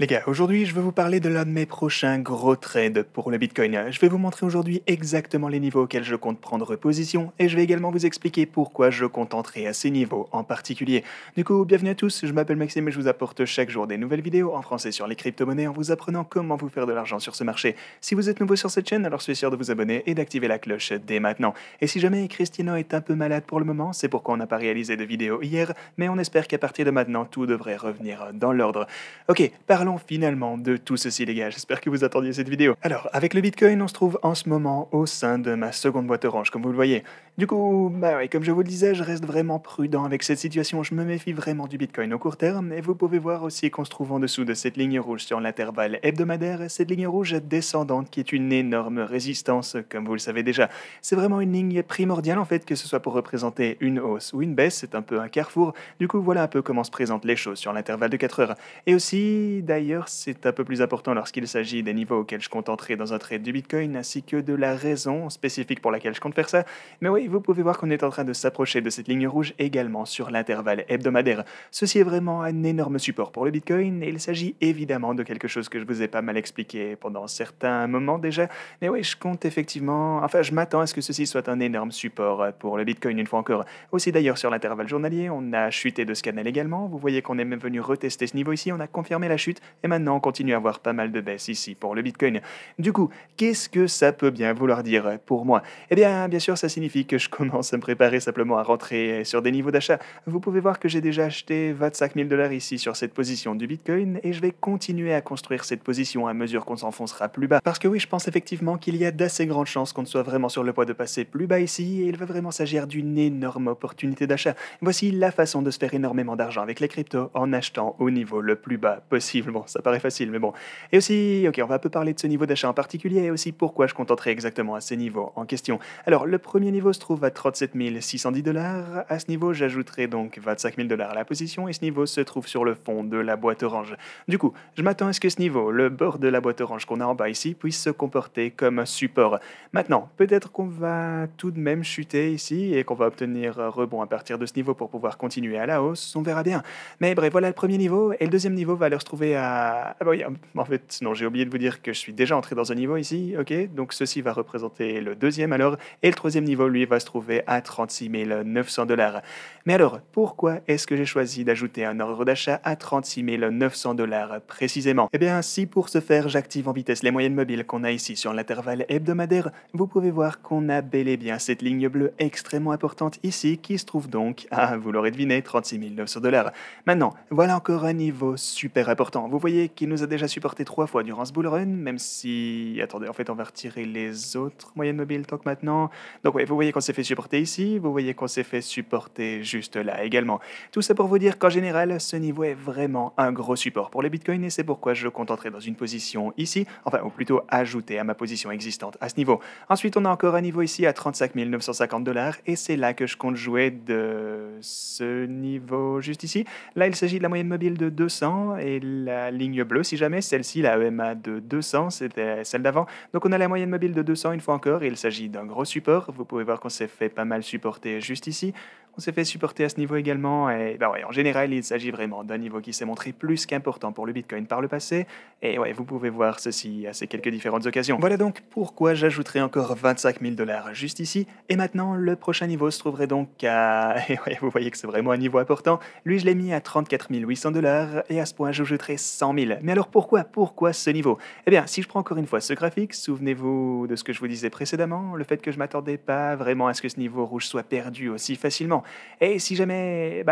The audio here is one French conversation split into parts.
Les gars, aujourd'hui je vais vous parler de l'un de mes prochains gros trades pour le Bitcoin. Je vais vous montrer aujourd'hui exactement les niveaux auxquels je compte prendre position et je vais également vous expliquer pourquoi je compte entrer à ces niveaux en particulier. Du coup, bienvenue à tous, je m'appelle Maxime et je vous apporte chaque jour des nouvelles vidéos en français sur les crypto-monnaies en vous apprenant comment vous faire de l'argent sur ce marché. Si vous êtes nouveau sur cette chaîne, alors soyez sûr de vous abonner et d'activer la cloche dès maintenant. Et si jamais Christino est un peu malade pour le moment, c'est pourquoi on n'a pas réalisé de vidéo hier, mais on espère qu'à partir de maintenant, tout devrait revenir dans l'ordre. Ok, parlons finalement de tout ceci les gars, j'espère que vous attendiez cette vidéo. Alors, avec le Bitcoin, on se trouve en ce moment au sein de ma seconde boîte orange, comme vous le voyez. Du coup, bah ouais, comme je vous le disais, je reste vraiment prudent avec cette situation, je me méfie vraiment du Bitcoin au court terme, et vous pouvez voir aussi qu'on se trouve en dessous de cette ligne rouge sur l'intervalle hebdomadaire, cette ligne rouge descendante qui est une énorme résistance, comme vous le savez déjà. C'est vraiment une ligne primordiale en fait, que ce soit pour représenter une hausse ou une baisse, c'est un peu un carrefour. Du coup, voilà un peu comment se présentent les choses sur l'intervalle de 4 heures. Et aussi, d'ailleurs, c'est un peu plus important lorsqu'il s'agit des niveaux auxquels je compte entrer dans un trade du Bitcoin, ainsi que de la raison spécifique pour laquelle je compte faire ça. Mais oui, vous pouvez voir qu'on est en train de s'approcher de cette ligne rouge également sur l'intervalle hebdomadaire. Ceci est vraiment un énorme support pour le Bitcoin, et il s'agit évidemment de quelque chose que je vous ai pas mal expliqué pendant certains moments déjà. Mais oui, je compte effectivement, enfin je m'attends à ce que ceci soit un énorme support pour le Bitcoin une fois encore. Aussi d'ailleurs sur l'intervalle journalier, on a chuté de ce canal également. Vous voyez qu'on est même venu retester ce niveau ici, on a confirmé la chute et maintenant on continue à avoir pas mal de baisses ici pour le Bitcoin. Du coup, qu'est-ce que ça peut bien vouloir dire pour moi? Eh bien sûr, ça signifie que je commence à me préparer simplement à rentrer sur des niveaux d'achat. Vous pouvez voir que j'ai déjà acheté 25 000 $ ici sur cette position du Bitcoin et je vais continuer à construire cette position à mesure qu'on s'enfoncera plus bas. Parce que oui, je pense effectivement qu'il y a d'assez grandes chances qu'on ne soit vraiment sur le point de passer plus bas ici et il va vraiment s'agir d'une énorme opportunité d'achat. Voici la façon de se faire énormément d'argent avec les cryptos en achetant au niveau le plus bas possible. Bon, ça paraît facile, mais bon. Et aussi, ok, on va un peu parler de ce niveau d'achat en particulier et aussi pourquoi je compte entrer exactement à ces niveaux en question. Alors, le premier niveau se trouve à 37 610 $. À ce niveau, j'ajouterai donc 25 000 $ à la position et ce niveau se trouve sur le fond de la boîte orange. Du coup, je m'attends à ce que ce niveau, le bord de la boîte orange qu'on a en bas ici, puisse se comporter comme un support. Maintenant, peut-être qu'on va tout de même chuter ici et qu'on va obtenir un rebond à partir de ce niveau pour pouvoir continuer à la hausse, on verra bien. Mais bref, voilà le premier niveau et le deuxième niveau va alors se trouver à... Ah bah oui, en fait, non, j'ai oublié de vous dire que je suis déjà entré dans un niveau ici, ok? Donc ceci va représenter le deuxième alors, et le troisième niveau, lui, va se trouver à 36 900 $. Mais alors, pourquoi est-ce que j'ai choisi d'ajouter un ordre d'achat à 36 900 $ précisément? Eh bien, si pour ce faire, j'active en vitesse les moyennes mobiles qu'on a ici sur l'intervalle hebdomadaire, vous pouvez voir qu'on a bel et bien cette ligne bleue extrêmement importante ici qui se trouve donc à, vous l'aurez deviné, 36 900 $. Maintenant, voilà encore un niveau super important. Vous voyez qu'il nous a déjà supporté 3 fois durant ce bull run, même si... Attendez, en fait, on va retirer les autres moyennes mobiles tant que maintenant. Donc oui, vous voyez qu'on s'est fait supporter ici, vous voyez qu'on s'est fait supporter juste là également. Tout ça pour vous dire qu'en général, ce niveau est vraiment un gros support pour les bitcoins et c'est pourquoi je compte entrer dans une position ici, enfin, ou plutôt ajouter à ma position existante à ce niveau. Ensuite, on a encore un niveau ici à 35 950 $ et c'est là que je compte jouer de ce niveau juste ici. Là, il s'agit de la moyenne mobile de 200 et la ligne bleue, si jamais, celle-ci, la EMA de 200, c'était celle d'avant. Donc on a la moyenne mobile de 200 une fois encore et il s'agit d'un gros support. Vous pouvez voir qu'on s'est fait pas mal supporter juste ici. On s'est fait supporter à ce niveau également et bah ouais, en général, il s'agit vraiment d'un niveau qui s'est montré plus qu'important pour le Bitcoin par le passé. Et ouais, vous pouvez voir ceci à ces quelques différentes occasions. Voilà donc pourquoi j'ajouterai encore 25 000 $ juste ici. Et maintenant, le prochain niveau se trouverait donc à... Et ouais, vous voyez que c'est vraiment un niveau important. Lui, je l'ai mis à 34 800 $ et à ce point, j'ajouterai 100 000. Mais alors pourquoi ce niveau? Eh bien, si je prends encore une fois ce graphique, souvenez-vous de ce que je vous disais précédemment, le fait que je m'attendais pas vraiment à ce que ce niveau rouge soit perdu aussi facilement. Et si jamais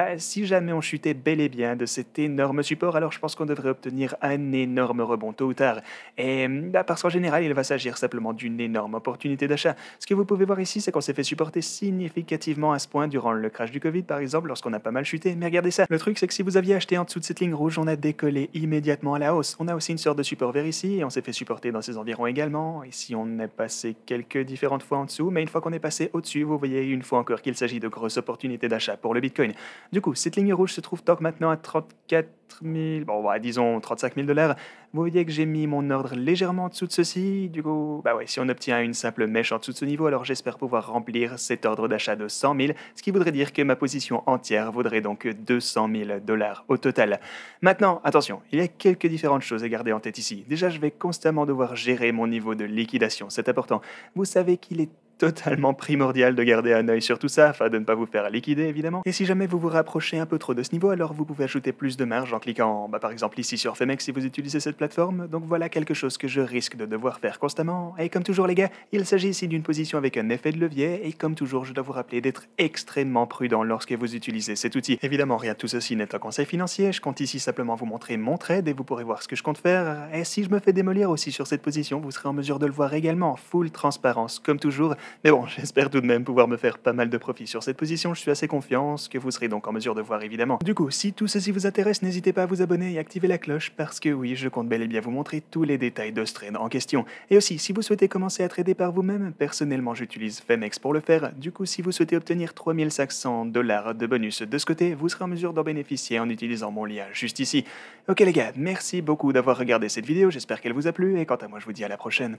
on chutait bel et bien de cet énorme support, alors je pense qu'on devrait obtenir un énorme rebond tôt ou tard. Et parce qu'en général, il va s'agir simplement d'une énorme opportunité d'achat. Ce que vous pouvez voir ici, c'est qu'on s'est fait supporter significativement à ce point durant le crash du Covid, par exemple, lorsqu'on a pas mal chuté. Mais regardez ça, le truc c'est que si vous aviez acheté en dessous de cette ligne rouge, on a décollé immédiatement à la hausse. On a aussi une sorte de support vers ici et on s'est fait supporter dans ces environs également. Ici, on est passé quelques différentes fois en dessous, mais une fois qu'on est passé au-dessus, vous voyez une fois encore qu'il s'agit de grosses opportunités opportunité d'achat pour le Bitcoin. Du coup, cette ligne rouge se trouve donc maintenant à 34 000, bon, ouais, disons 35 000 $. Vous voyez que j'ai mis mon ordre légèrement en dessous de ceci. Du coup, bah ouais, si on obtient une simple mèche en dessous de ce niveau, alors j'espère pouvoir remplir cet ordre d'achat de 100 000, ce qui voudrait dire que ma position entière vaudrait donc 200 000 $ au total. Maintenant, attention, il y a quelques différentes choses à garder en tête ici. Déjà, je vais constamment devoir gérer mon niveau de liquidation, c'est important. Vous savez qu'il est totalement primordial de garder un œil sur tout ça afin de ne pas vous faire liquider évidemment. Et si jamais vous vous rapprochez un peu trop de ce niveau, alors vous pouvez ajouter plus de marge en cliquant par exemple ici sur Femex si vous utilisez cette plateforme. Donc voilà quelque chose que je risque de devoir faire constamment. Et comme toujours les gars, il s'agit ici d'une position avec un effet de levier et comme toujours je dois vous rappeler d'être extrêmement prudent lorsque vous utilisez cet outil. Évidemment rien de tout ceci n'est un conseil financier, je compte ici simplement vous montrer mon trade et vous pourrez voir ce que je compte faire. Et si je me fais démolir aussi sur cette position, vous serez en mesure de le voir également, full transparence comme toujours. Mais bon, j'espère tout de même pouvoir me faire pas mal de profit sur cette position, je suis assez confiant, ce que vous serez donc en mesure de voir évidemment. Du coup, si tout ceci vous intéresse, n'hésitez pas à vous abonner et activer la cloche parce que oui, je compte bel et bien vous montrer tous les détails de ce trade en question. Et aussi, si vous souhaitez commencer à trader par vous-même, personnellement j'utilise Femex pour le faire, du coup si vous souhaitez obtenir 3500 $ de bonus de ce côté, vous serez en mesure d'en bénéficier en utilisant mon lien juste ici. Ok les gars, merci beaucoup d'avoir regardé cette vidéo, j'espère qu'elle vous a plu et quant à moi je vous dis à la prochaine.